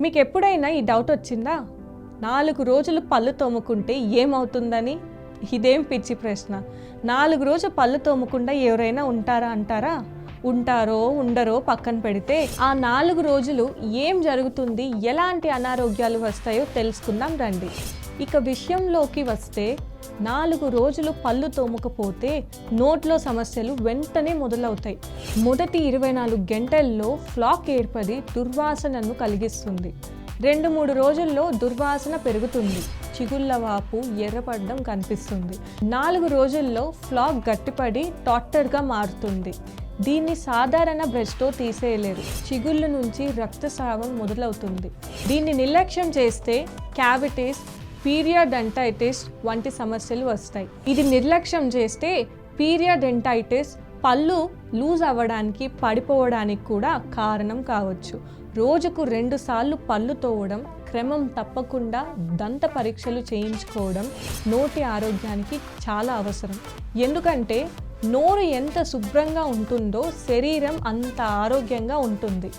మీకు ఎప్పుడైనా ఈ డౌట్ వచ్చిందా? 4 రోజులు పళ్ళు తోముకుంటే ఏమవుతుందని? ఇదేం పిచ్చి ప్రశ్న. 4 రోజులు పళ్ళు తోమకుండా ఎవరైనా ఉంటారా అంటారా? ఉంటారో ఉండరో పక్కన పెడితే ఆ 4 రోజులు ఏం జరుగుతుంది, ఎలాంటి అనారోగ్యాలు వస్తాయో తెలుసుకుందాం రండి. ఇక విషయంలోకి వస్తే 4 రోజులు పళ్ళు తోమకపోతే నోట్లో సమస్యలు వెంటనే మొదలవుతాయి. మొదటి 24 గంటల్లో ఫ్లాక్ ఏర్పడి దుర్వాసనను కలిగిస్తుంది. 2-3 రోజుల్లో దుర్వాసన పెరుగుతుంది, చిగుళ్ళ వాపు ఎర్రపడడం కనిపిస్తుంది. 4 రోజుల్లో ఫ్లాక్ గట్టిపడి టాటర్గా మారుతుంది. దీన్ని సాధారణ బ్రష్తో తీసేయలేరు. చిగుళ్ళ నుంచి రక్తస్రావం మొదలవుతుంది. దీన్ని నిర్లక్ష్యం చేస్తే క్యావిటీస్, పీరియాడెంటైటిస్ వంటి సమస్యలు వస్తాయి. ఇది నిర్లక్ష్యం చేస్తే పీరియాడెంటైటిస్ పళ్ళు లూజ్ అవ్వడానికి, పడిపోవడానికి కూడా కారణం కావచ్చు. రోజుకు 2 సార్లు పళ్ళు తోవడం, క్రమం తప్పకుండా దంత పరీక్షలు చేయించుకోవడం నోటి ఆరోగ్యానికి చాలా అవసరం. ఎందుకంటే నోరు ఎంత శుభ్రంగా ఉంటుందో శరీరం అంత ఆరోగ్యంగా ఉంటుంది.